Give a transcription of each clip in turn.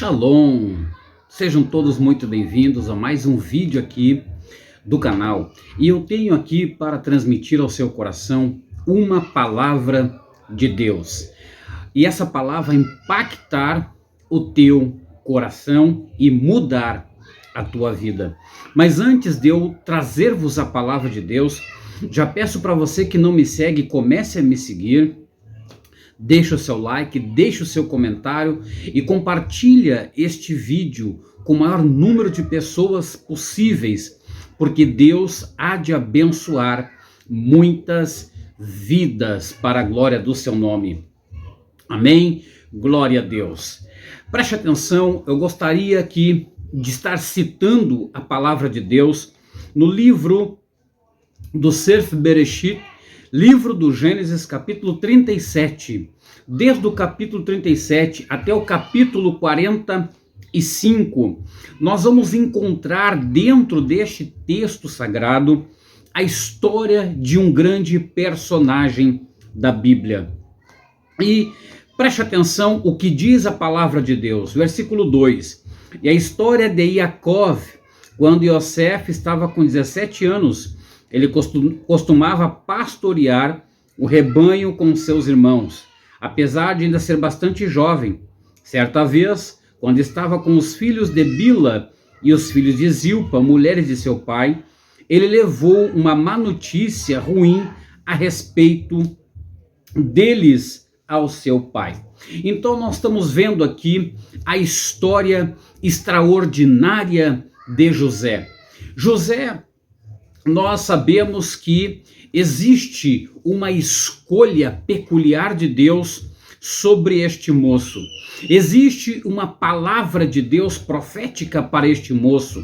Shalom! Sejam todos muito bem-vindos a mais um vídeo aqui do canal. E eu tenho aqui para transmitir ao seu coração uma palavra de Deus. E essa palavra vai impactar o teu coração e mudar a tua vida. Mas antes de eu trazer-vos a palavra de Deus, já peço para você que não me segue, comece a me seguir. Deixa o seu like, deixa o seu comentário e compartilha este vídeo com o maior número de pessoas possíveis, porque Deus há de abençoar muitas vidas para a glória do seu nome. Amém? Glória a Deus. Preste atenção, eu gostaria aqui de estar citando a palavra de Deus no livro do Sefer Bereshit, livro do Gênesis, capítulo 37, desde o capítulo 37 até o capítulo 45, nós vamos encontrar dentro deste texto sagrado a história de um grande personagem da Bíblia. E preste atenção o que diz a palavra de Deus, versículo 2, e a história de Yaakov, quando Yosef estava com 17 anos, ele costumava pastorear o rebanho com seus irmãos, apesar de ainda ser bastante jovem. Certa vez, quando estava com os filhos de Bila e os filhos de Zilpa, mulheres de seu pai, ele levou uma má notícia ruim a respeito deles ao seu pai. Então nós estamos vendo aqui a história extraordinária de José. José, nós sabemos que existe uma escolha peculiar de Deus sobre este moço. Existe uma palavra de Deus profética para este moço.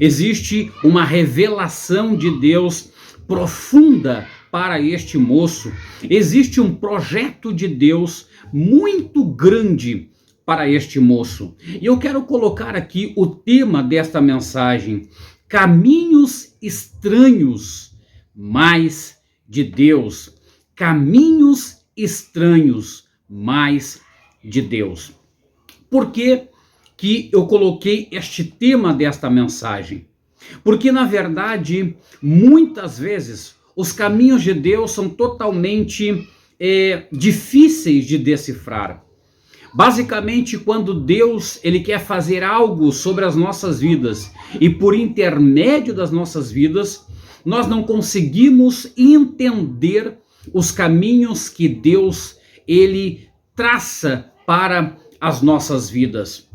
Existe uma revelação de Deus profunda para este moço. Existe um projeto de Deus muito grande para este moço. E eu quero colocar aqui o tema desta mensagem: caminhos estranhos, mais de Deus. Caminhos estranhos, mais de Deus. Por que que eu coloquei este tema desta mensagem? Porque, na verdade, muitas vezes, os caminhos de Deus são totalmente difíceis de decifrar. Basicamente, quando Deus ele quer fazer algo sobre as nossas vidas e por intermédio das nossas vidas, nós não conseguimos entender os caminhos que Deus ele traça para as nossas vidas.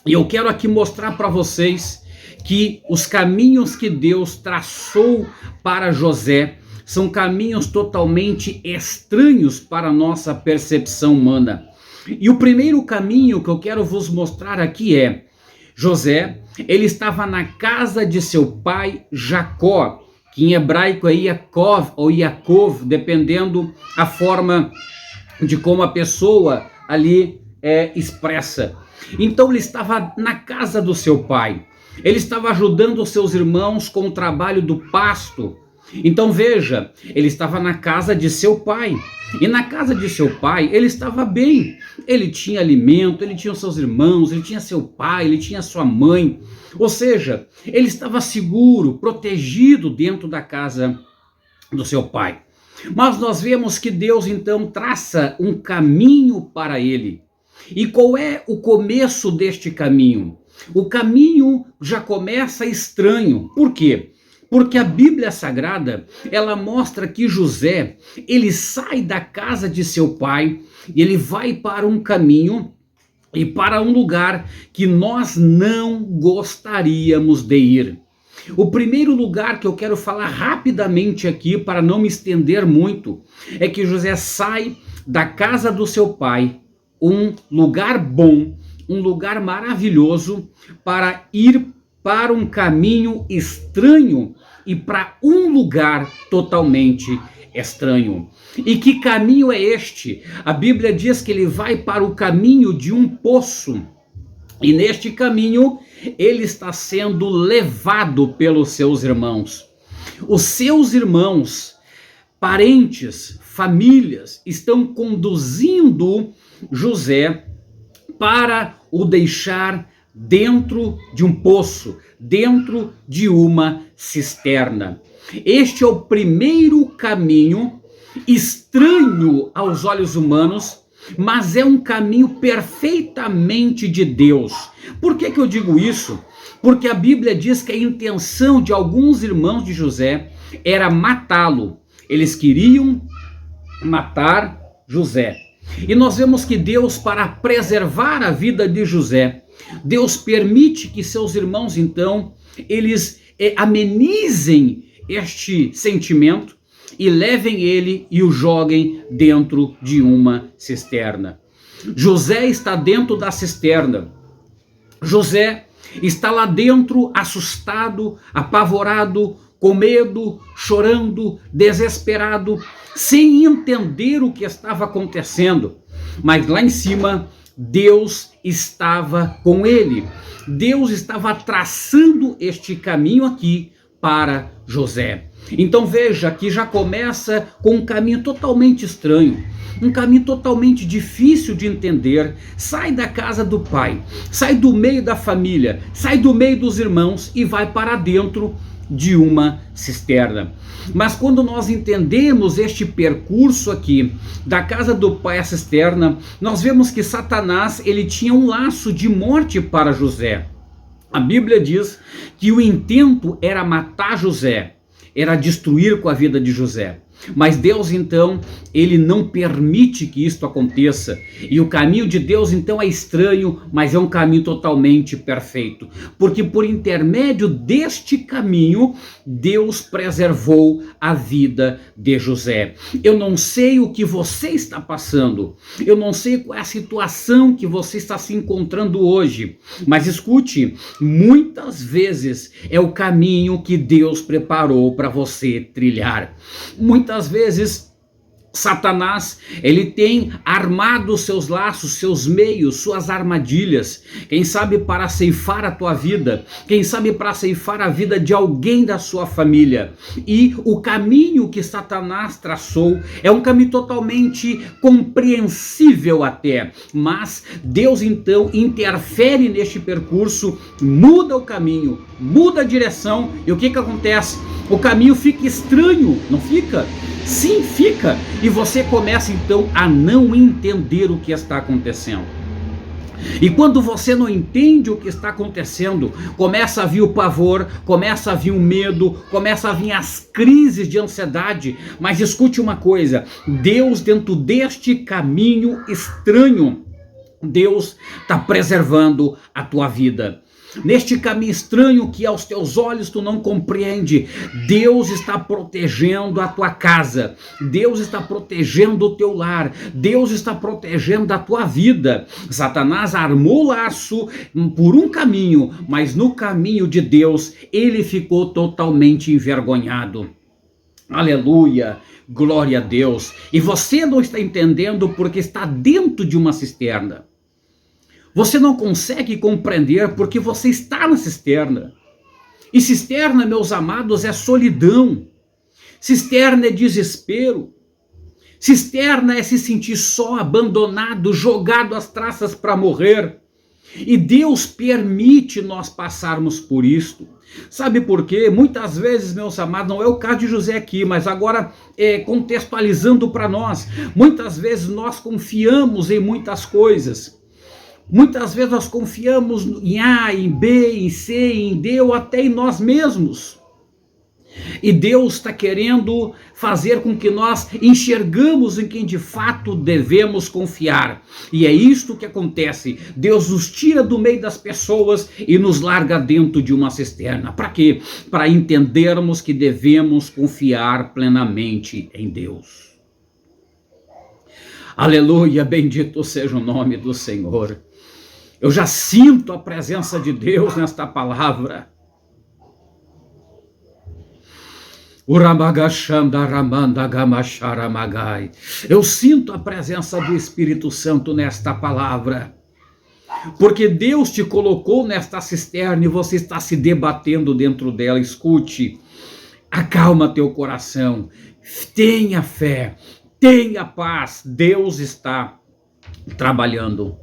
E eu quero aqui mostrar para vocês que os caminhos que Deus traçou para José são caminhos totalmente estranhos para a nossa percepção humana. E o primeiro caminho que eu quero vos mostrar aqui é: José, ele estava na casa de seu pai Jacó, que em hebraico é Yaakov ou Yaakov, dependendo a forma de como a pessoa ali expressa. Então ele estava na casa do seu pai, ele estava ajudando os seus irmãos com o trabalho do pasto. Então veja, ele estava na casa de seu pai, e na casa de seu pai ele estava bem, ele tinha alimento, ele tinha os seus irmãos, ele tinha seu pai, ele tinha sua mãe, ou seja, ele estava seguro, protegido dentro da casa do seu pai. Mas nós vemos que Deus então traça um caminho para ele. E qual é o começo deste caminho? O caminho já começa estranho. Por quê? Porque a Bíblia Sagrada, ela mostra que José, ele sai da casa de seu pai e ele vai para um caminho e para um lugar que nós não gostaríamos de ir. O primeiro lugar que eu quero falar rapidamente aqui, para não me estender muito, é que José sai da casa do seu pai, um lugar bom, um lugar maravilhoso, para ir para um caminho estranho e para um lugar totalmente estranho. E que caminho é este? A Bíblia diz que ele vai para o caminho de um poço. E neste caminho ele está sendo levado pelos seus irmãos. Os seus irmãos, parentes, famílias estão conduzindo José para o deixar dentro de um poço, dentro de uma cisterna. Este é o primeiro caminho, estranho aos olhos humanos, mas é um caminho perfeitamente de Deus. Por que eu digo isso? Porque a Bíblia diz que a intenção de alguns irmãos de José era matá-lo. Eles queriam matar José. E nós vemos que Deus, para preservar a vida de José, Deus permite que seus irmãos, então, eles amenizem este sentimento e levem ele e o joguem dentro de uma cisterna. José está dentro da cisterna. José está lá dentro, assustado, apavorado, com medo, chorando, desesperado, sem entender o que estava acontecendo. Mas lá em cima, Deus estava com ele. Deus estava traçando este caminho aqui para José. Então veja que já começa com um caminho totalmente estranho, um caminho totalmente difícil de entender. Sai da casa do pai, sai do meio da família, sai do meio dos irmãos e vai para dentro de uma cisterna. Mas quando nós entendemos este percurso aqui, da casa do pai à cisterna, nós vemos que Satanás, ele tinha um laço de morte para José. A Bíblia diz que o intento era matar José, era destruir com a vida de José. Mas Deus, então, ele não permite que isto aconteça. E o caminho de Deus, então, é estranho, mas é um caminho totalmente perfeito. Porque por intermédio deste caminho, Deus preservou a vida de José. Eu não sei o que você está passando. Eu não sei qual é a situação que você está se encontrando hoje. Mas escute, muitas vezes é o caminho que Deus preparou para você trilhar. Muitas vezes Satanás, ele tem armado seus laços, seus meios, suas armadilhas, quem sabe para ceifar a tua vida, quem sabe para ceifar a vida de alguém da sua família. E o caminho que Satanás traçou é um caminho totalmente compreensível até, mas Deus então interfere neste percurso, muda o caminho, muda a direção, e o que acontece? O caminho fica estranho, não fica? Sim, fica. E você começa então a não entender o que está acontecendo. E quando você não entende o que está acontecendo, começa a vir o pavor, começa a vir o medo, começa a vir as crises de ansiedade. Mas escute uma coisa, Deus, dentro deste caminho estranho, Deus está preservando a tua vida. Neste caminho estranho que aos teus olhos tu não compreende, Deus está protegendo a tua casa, Deus está protegendo o teu lar, Deus está protegendo a tua vida. Satanás armou laço por um caminho, mas no caminho de Deus ele ficou totalmente envergonhado. Aleluia, glória a Deus. E você não está entendendo porque está dentro de uma cisterna. Você não consegue compreender porque você está na cisterna. E cisterna, meus amados, é solidão. Cisterna é desespero. Cisterna é se sentir só, abandonado, jogado às traças para morrer. E Deus permite nós passarmos por isto. Sabe por quê? Muitas vezes, meus amados, não é o caso de José aqui, mas agora contextualizando para nós. Muitas vezes nós confiamos em muitas coisas. Muitas vezes nós confiamos em A, em B, em C, em D ou até em nós mesmos. E Deus está querendo fazer com que nós enxergamos em quem de fato devemos confiar. E é isto que acontece. Deus nos tira do meio das pessoas e nos larga dentro de uma cisterna. Para quê? Para entendermos que devemos confiar plenamente em Deus. Aleluia, bendito seja o nome do Senhor. Eu já sinto a presença de Deus nesta palavra. Eu sinto a presença do Espírito Santo nesta palavra. Porque Deus te colocou nesta cisterna e você está se debatendo dentro dela. Escute, acalma teu coração, tenha fé, tenha paz. Deus está trabalhando.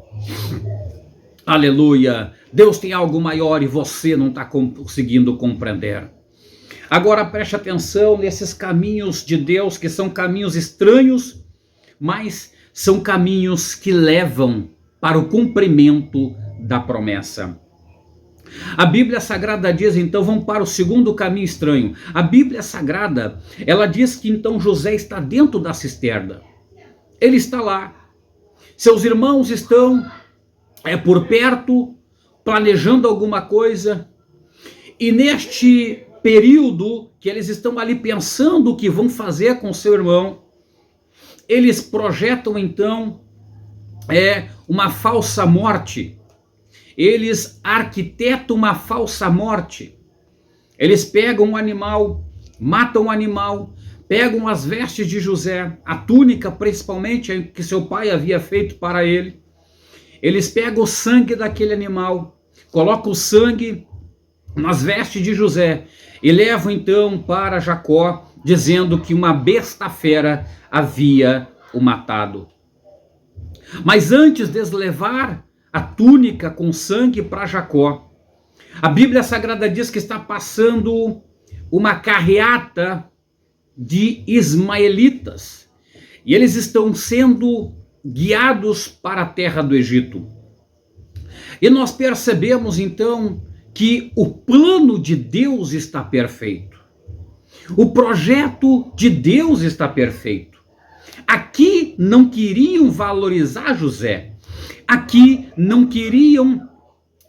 Aleluia! Deus tem algo maior e você não está conseguindo compreender. Agora preste atenção nesses caminhos de Deus, que são caminhos estranhos, mas são caminhos que levam para o cumprimento da promessa. A Bíblia Sagrada diz, então, vamos para o segundo caminho estranho. A Bíblia Sagrada, ela diz que então José está dentro da cisterna. Ele está lá. Seus irmãos estão por perto, planejando alguma coisa. E neste período que eles estão ali pensando o que vão fazer com seu irmão, eles projetam então uma falsa morte. Eles arquitetam uma falsa morte. Eles pegam um animal, matam o animal, pegam as vestes de José, a túnica principalmente que seu pai havia feito para ele. Eles pegam o sangue daquele animal, colocam o sangue nas vestes de José e levam então para Jacó, dizendo que uma besta fera havia o matado. Mas antes de levar a túnica com sangue para Jacó, a Bíblia Sagrada diz que está passando uma carreata de ismaelitas e eles estão sendo guiados para a terra do Egito. E nós percebemos então que o plano de Deus está perfeito. O projeto de Deus está perfeito. Aqui não queriam valorizar José. Aqui não queriam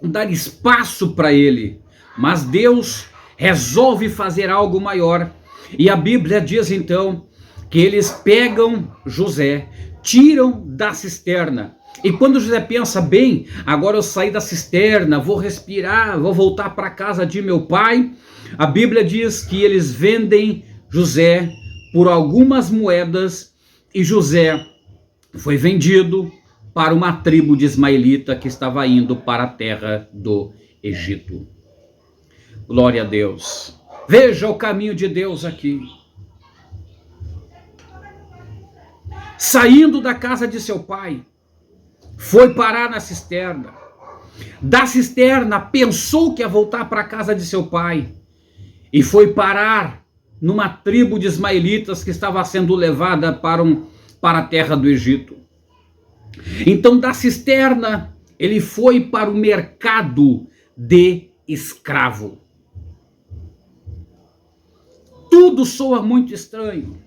dar espaço para ele. Mas Deus resolve fazer algo maior. E a Bíblia diz então que eles pegam José, tiram da cisterna. E quando José pensa, bem, agora eu saí da cisterna, vou respirar, vou voltar para a casa de meu pai, a Bíblia diz que eles vendem José por algumas moedas e José foi vendido para uma tribo de ismaelita que estava indo para a terra do Egito. Glória a Deus. Veja o caminho de Deus aqui. Saindo da casa de seu pai, foi parar na cisterna. Da cisterna, pensou que ia voltar para a casa de seu pai. E foi parar numa tribo de ismaelitas que estava sendo levada para a terra do Egito. Então, da cisterna, ele foi para o mercado de escravo. Tudo soa muito estranho.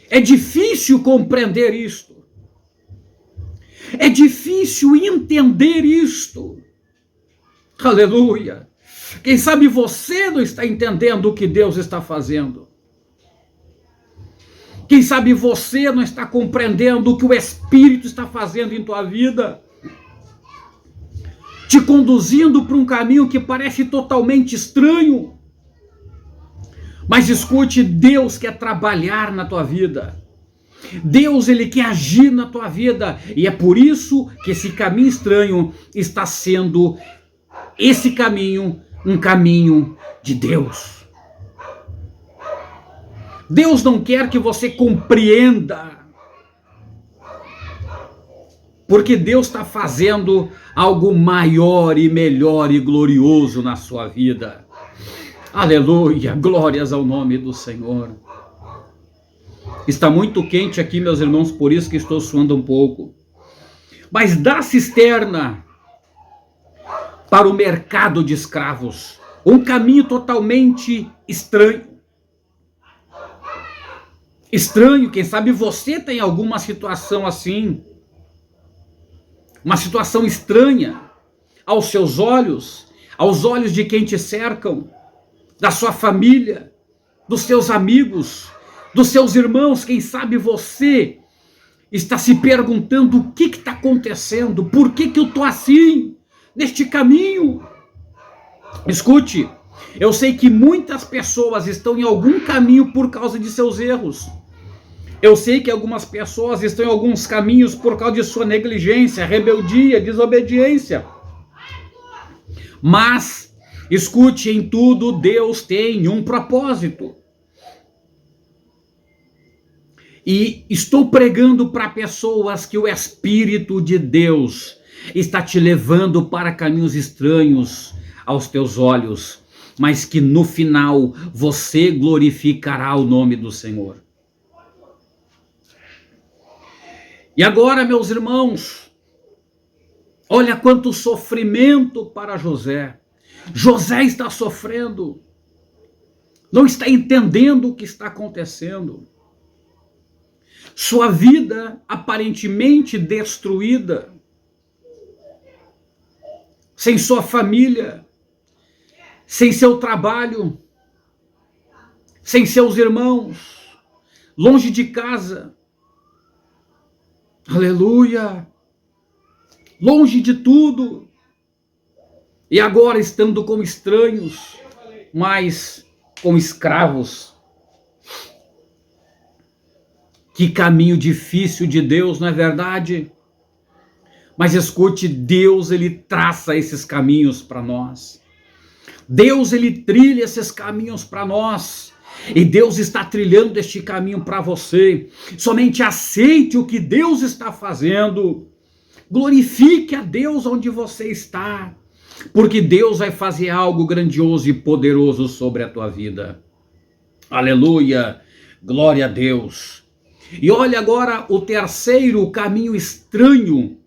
É difícil compreender isto. É difícil entender isto. Aleluia. Quem sabe você não está entendendo o que Deus está fazendo. Quem sabe você não está compreendendo o que o Espírito está fazendo em tua vida. Te conduzindo para um caminho que parece totalmente estranho. Mas escute, Deus quer trabalhar na tua vida. Deus, ele quer agir na tua vida. E é por isso que esse caminho estranho está sendo esse caminho, um caminho de Deus. Deus não quer que você compreenda. Porque Deus está fazendo algo maior e melhor e glorioso na sua vida. Aleluia, glórias ao nome do Senhor. Está muito quente aqui, meus irmãos, por isso que estou suando um pouco. Mas da cisterna para o mercado de escravos, um caminho totalmente estranho. Estranho, quem sabe você tem alguma situação assim. Uma situação estranha aos seus olhos, aos olhos de quem te cercam, da sua família, dos seus amigos, dos seus irmãos. Quem sabe você está se perguntando o que está acontecendo, por que eu estou assim, neste caminho. Escute, eu sei que muitas pessoas estão em algum caminho por causa de seus erros. Eu sei que algumas pessoas estão em alguns caminhos por causa de sua negligência, rebeldia, desobediência. Mas, escute, em tudo Deus tem um propósito. E estou pregando para pessoas que o Espírito de Deus está te levando para caminhos estranhos aos teus olhos, mas que no final você glorificará o nome do Senhor. E agora, meus irmãos, olha quanto sofrimento para José. José está sofrendo, não está entendendo o que está acontecendo. Sua vida aparentemente destruída, sem sua família, sem seu trabalho, sem seus irmãos, longe de casa. Aleluia! Longe de tudo. E agora estando como estranhos, mas como escravos. Que caminho difícil de Deus, não é verdade? Mas escute, Deus, ele traça esses caminhos para nós. Deus, ele trilha esses caminhos para nós. E Deus está trilhando este caminho para você. Somente aceite o que Deus está fazendo. Glorifique a Deus onde você está. Porque Deus vai fazer algo grandioso e poderoso sobre a tua vida. Aleluia! Glória a Deus! E olha agora o terceiro caminho estranho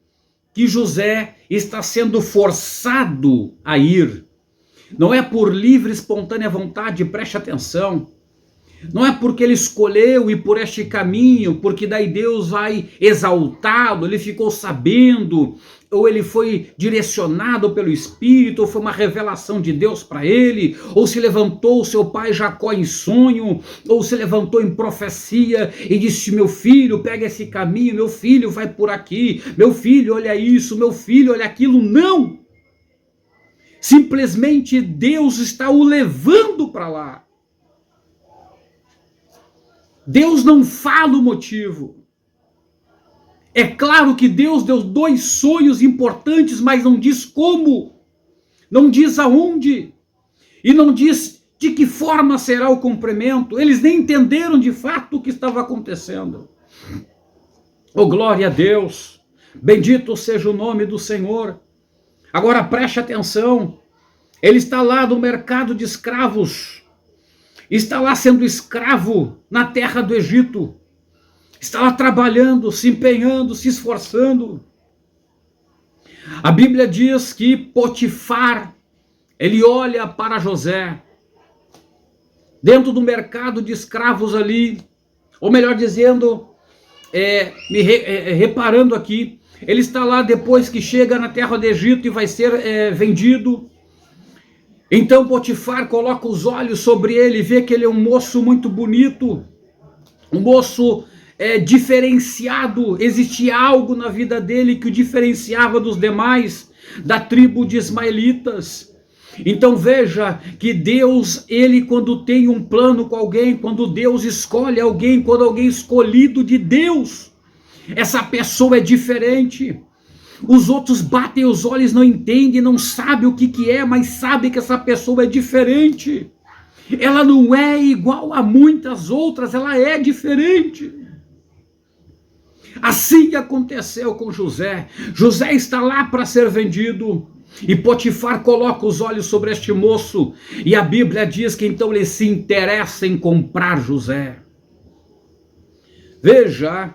que José está sendo forçado a ir. Não é por livre, espontânea vontade, preste atenção. Não é porque ele escolheu ir por este caminho, porque daí Deus vai exaltá-lo, ele ficou sabendo, ou ele foi direcionado pelo Espírito, ou foi uma revelação de Deus para ele, ou se levantou o seu pai Jacó em sonho, ou se levantou em profecia e disse: meu filho, pega esse caminho, meu filho, vai por aqui, meu filho, olha isso, meu filho, olha aquilo. Não! Simplesmente Deus está o levando para lá. Deus não fala o motivo. É claro que Deus deu 2 sonhos importantes, mas não diz como, não diz aonde, e não diz de que forma será o cumprimento. Eles nem entenderam de fato o que estava acontecendo. Oh, glória a Deus! Bendito seja o nome do Senhor. Agora preste atenção, ele está lá no mercado de escravos, está lá sendo escravo na terra do Egito, está lá trabalhando, se empenhando, se esforçando. A Bíblia diz que Potifar, ele olha para José, dentro do mercado de escravos ali, ou melhor dizendo, reparando aqui, ele está lá depois que chega na terra do Egito e vai ser vendido. Então Potifar coloca os olhos sobre ele e vê que ele é um moço muito bonito, um moço diferenciado. Existia algo na vida dele que o diferenciava dos demais, da tribo de ismaelitas. Então veja que Deus, ele quando tem um plano com alguém, quando Deus escolhe alguém, quando alguém é escolhido de Deus, essa pessoa é diferente. Os outros batem os olhos, não entendem, não sabem o que é, mas sabem que essa pessoa é diferente. Ela não é igual a muitas outras, ela é diferente. Assim aconteceu com José. José está lá para ser vendido, e Potifar coloca os olhos sobre este moço, e a Bíblia diz que então ele se interessa em comprar José. Veja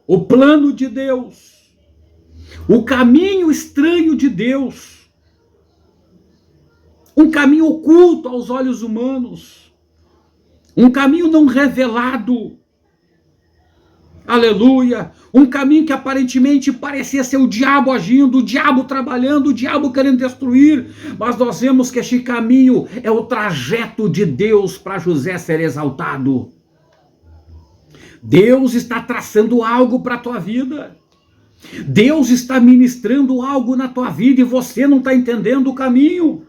o plano de Deus, o caminho estranho de Deus, um caminho oculto aos olhos humanos, um caminho não revelado. Aleluia! Um caminho que aparentemente parecia ser o diabo agindo, o diabo trabalhando, o diabo querendo destruir, mas nós vemos que este caminho é o trajeto de Deus para José ser exaltado. Deus está traçando algo para a tua vida. Deus está ministrando algo na tua vida e você não está entendendo o caminho.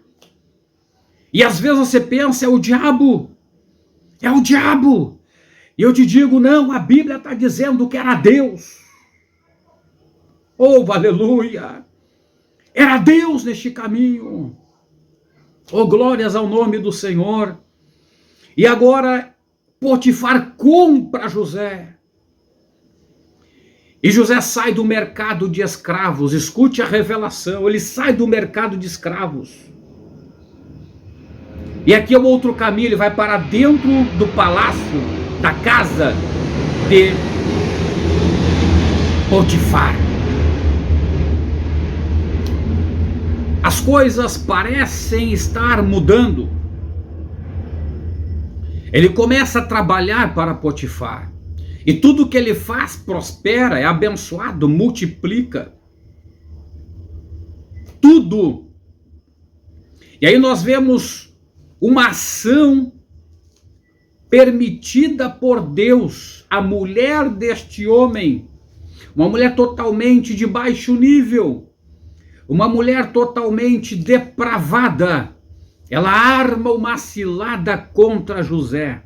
E às vezes você pensa, é o diabo. É o diabo. E eu te digo, não, a Bíblia está dizendo que era Deus. Oh, aleluia! Era Deus neste caminho. Oh, glórias ao nome do Senhor. E agora Potifar compra José. E José sai do mercado de escravos, escute a revelação, ele sai do mercado de escravos. E aqui é o outro caminho, ele vai para dentro do palácio, da casa de Potifar. As coisas parecem estar mudando. Ele começa a trabalhar para Potifar. E tudo que ele faz prospera, é abençoado, multiplica. Tudo. E aí nós vemos uma ação permitida por Deus. A mulher deste homem, uma mulher totalmente de baixo nível, uma mulher totalmente depravada, ela arma uma cilada contra José.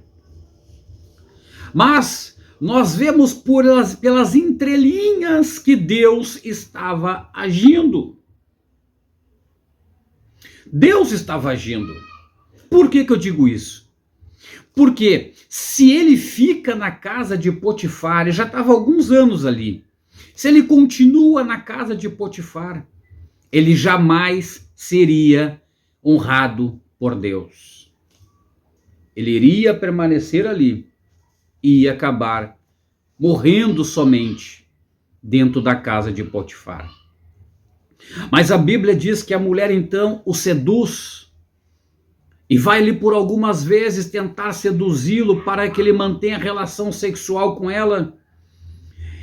Mas nós vemos pelas entrelinhas que Deus estava agindo. Deus estava agindo. Por que eu digo isso? Porque se ele fica na casa de Potifar, ele já estava há alguns anos ali, se ele continua na casa de Potifar, ele jamais seria honrado por Deus. Ele iria permanecer ali e ia acabar morrendo somente dentro da casa de Potifar. Mas a Bíblia diz que a mulher então o seduz e vai ali por algumas vezes tentar seduzi-lo para que ele mantenha relação sexual com ela.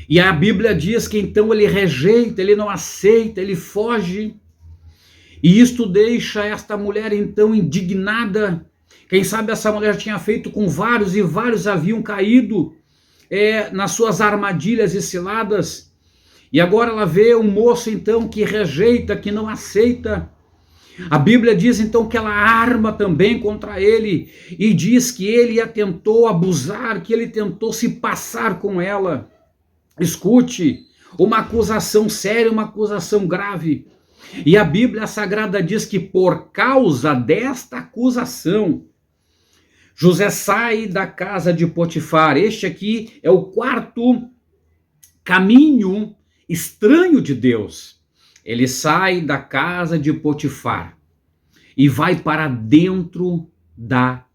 E a Bíblia diz que então ele rejeita, ele não aceita, ele foge. E isto deixa esta mulher então indignada. Quem sabe essa mulher tinha feito com vários e vários haviam caído nas suas armadilhas e ciladas. E agora ela vê um moço então que rejeita, que não aceita. A Bíblia diz então que ela arma também contra ele e diz que ele a tentou abusar, que ele tentou se passar com ela. Escute, uma acusação séria, uma acusação grave. E a Bíblia Sagrada diz que por causa desta acusação, José sai da casa de Potifar. Este aqui é o quarto caminho estranho de Deus. Ele sai da casa de Potifar e vai para dentro da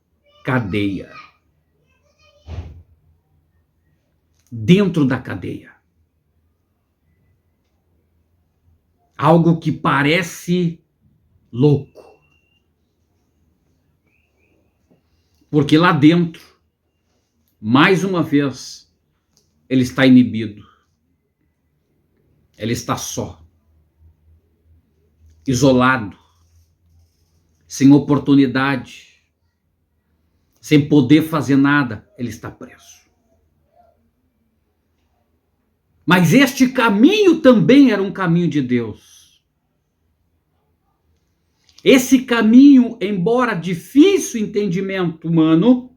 cadeia. Dentro da cadeia. Algo que parece louco. Porque lá dentro, mais uma vez, ele está inibido. Ele está só. Isolado. Sem oportunidade. Sem poder fazer nada. Ele está preso. Mas este caminho também era um caminho de Deus. Esse caminho, embora difícil entendimento humano,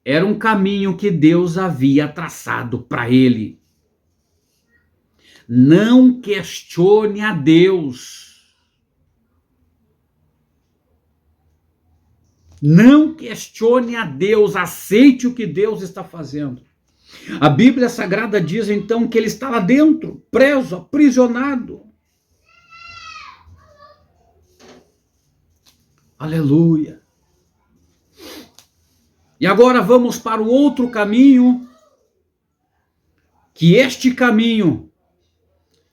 era um caminho que Deus havia traçado para ele. Não questione a Deus. Não questione a Deus, aceite o que Deus está fazendo. A Bíblia Sagrada diz então que ele está lá dentro, preso, aprisionado. Aleluia. E agora vamos para o outro caminho, que este caminho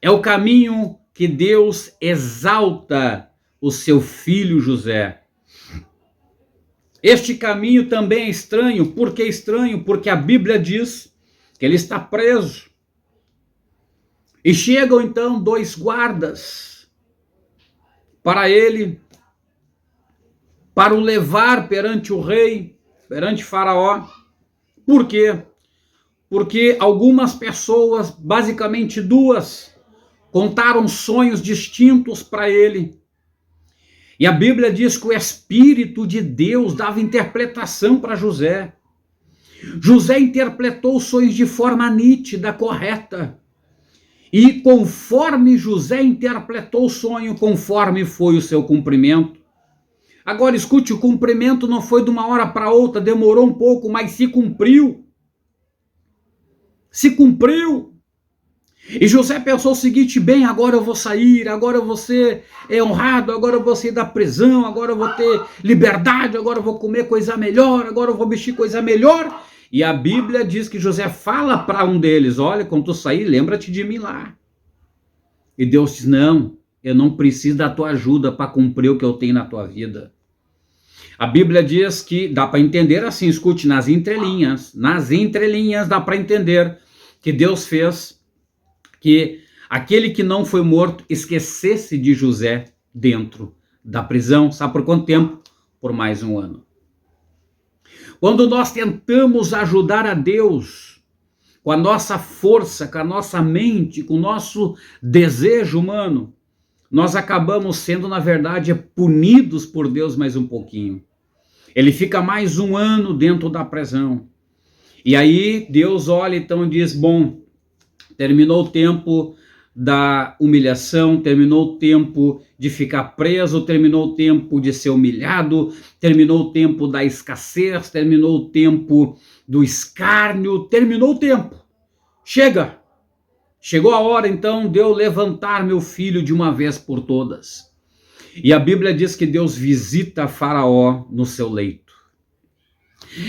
é o caminho que Deus exalta o seu filho José. Este caminho também é estranho. Por que estranho? Porque a Bíblia diz que ele está preso. E chegam então dois guardas para ele, para o levar perante o rei, perante Faraó. Por quê? Porque algumas pessoas, basicamente duas, contaram sonhos distintos para ele. E a Bíblia diz que o Espírito de Deus dava interpretação para José. José interpretou os sonhos de forma nítida, correta. E conforme José interpretou o sonho, conforme foi o seu cumprimento. Agora escute, o cumprimento não foi de uma hora para outra, demorou um pouco, mas se cumpriu. Se cumpriu. E José pensou o seguinte: bem, agora eu vou sair, agora eu vou ser honrado, agora eu vou sair da prisão, agora eu vou ter liberdade, agora eu vou comer coisa melhor, agora eu vou vestir coisa melhor. E a Bíblia diz que José fala para um deles: olha, quando tu sair, lembra-te de mim lá. E Deus diz: não, eu não preciso da tua ajuda para cumprir o que eu tenho na tua vida. A Bíblia diz que dá para entender assim, escute, nas entrelinhas dá para entender que Deus fez que aquele que não foi morto esquecesse de José dentro da prisão. Sabe por quanto tempo? Por mais um ano. Quando nós tentamos ajudar a Deus com a nossa força, com a nossa mente, com o nosso desejo humano, nós acabamos sendo, na verdade, punidos por Deus mais um pouquinho. Ele fica mais um ano dentro da prisão. E aí Deus olha então e diz: bom, terminou o tempo da humilhação, terminou o tempo de ficar preso, terminou o tempo de ser humilhado, terminou o tempo da escassez, terminou o tempo do escárnio, terminou o tempo. Chega! Chegou a hora então de eu levantar meu filho de uma vez por todas. E a Bíblia diz que Deus visita Faraó no seu leito.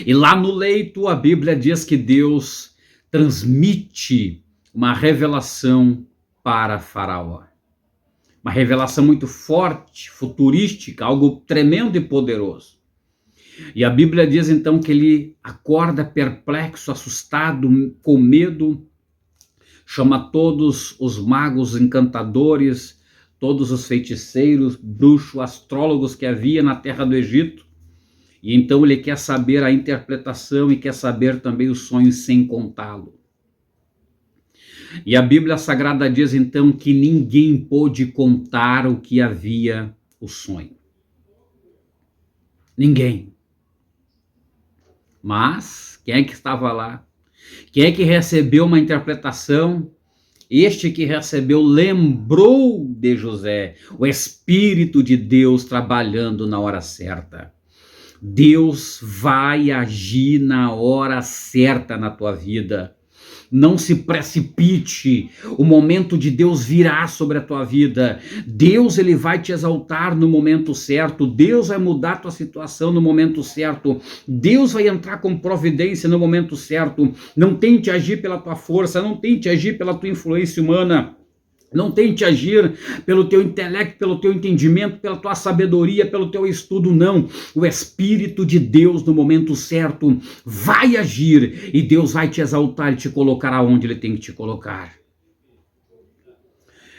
E lá no leito a Bíblia diz que Deus transmite uma revelação para Faraó. Uma revelação muito forte, futurística, algo tremendo e poderoso. E a Bíblia diz então que ele acorda perplexo, assustado, com medo, chama todos os magos, encantadores, todos os feiticeiros, bruxos, astrólogos que havia na terra do Egito. E então ele quer saber a interpretação e quer saber também os sonhos sem contá-lo. E a Bíblia Sagrada diz então que ninguém pôde contar o que havia o sonho. Ninguém. Mas quem é que estava lá? Quem é que recebeu uma interpretação? Este que recebeu lembrou de José, o Espírito de Deus trabalhando na hora certa. Deus vai agir na hora certa na tua vida. Não se precipite, o momento de Deus virá sobre a tua vida. Deus, ele vai te exaltar no momento certo. Deus vai mudar a tua situação no momento certo. Deus vai entrar com providência no momento certo. Não tente agir pela tua força, não tente agir pela tua influência humana. Não tente agir pelo teu intelecto, pelo teu entendimento, pela tua sabedoria, pelo teu estudo, não. O Espírito de Deus, no momento certo, vai agir e Deus vai te exaltar e te colocar aonde Ele tem que te colocar.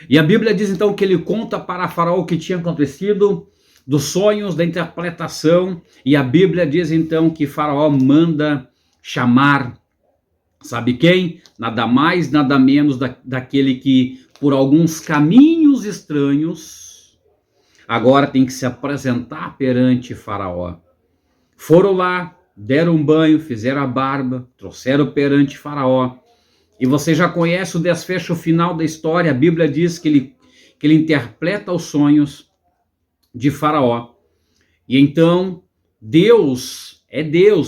E a Bíblia diz então que ele conta para Faraó o que tinha acontecido, dos sonhos, da interpretação, e a Bíblia diz então que Faraó manda chamar, sabe quem? Nada mais, nada menos daquele que por alguns caminhos estranhos, agora tem que se apresentar perante Faraó. Foram lá, deram um banho, fizeram a barba, trouxeram perante Faraó. E você já conhece o desfecho final da história. A Bíblia diz que ele interpreta os sonhos de Faraó. E então, Deus,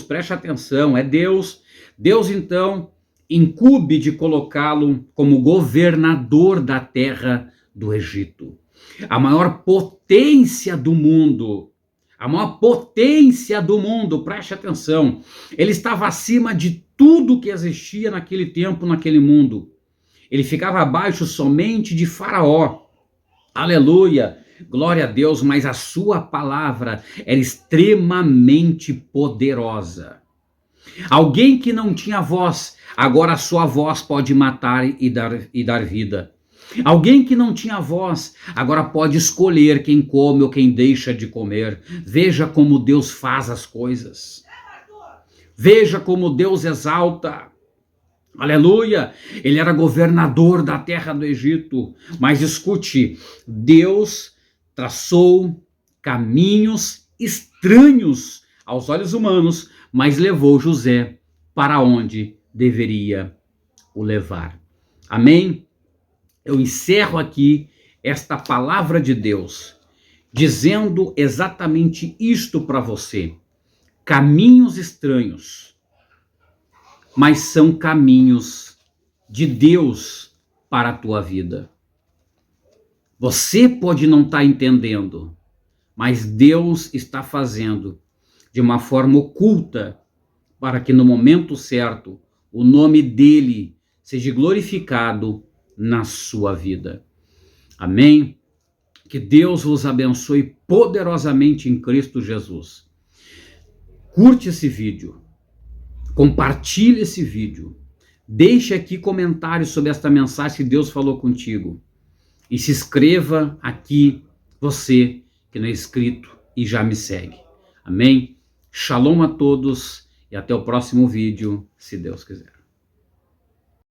preste atenção, é Deus. Deus então incumbe de colocá-lo como governador da terra do Egito. A maior potência do mundo, preste atenção, ele estava acima de tudo que existia naquele tempo, naquele mundo. Ele ficava abaixo somente de Faraó. Aleluia, glória a Deus, mas a sua palavra era extremamente poderosa. Alguém que não tinha voz, agora a sua voz pode matar e dar vida. Alguém que não tinha voz, agora pode escolher quem come ou quem deixa de comer. Veja como Deus faz as coisas. Veja como Deus exalta. Aleluia! Ele era governador da terra do Egito. Mas escute, Deus traçou caminhos estranhos aos olhos humanos, mas levou José para onde deveria o levar. Amém? Eu encerro aqui esta palavra de Deus, dizendo exatamente isto para você. Caminhos estranhos, mas são caminhos de Deus para a tua vida. Você pode não estar entendendo, mas Deus está fazendo de uma forma oculta para que no momento certo o nome dele seja glorificado na sua vida. Amém? Que Deus vos abençoe poderosamente em Cristo Jesus. Curte esse vídeo, compartilhe esse vídeo, deixe aqui comentários sobre esta mensagem que Deus falou contigo e se inscreva aqui, você que não é inscrito e já me segue. Amém? Shalom a todos e até o próximo vídeo, se Deus quiser.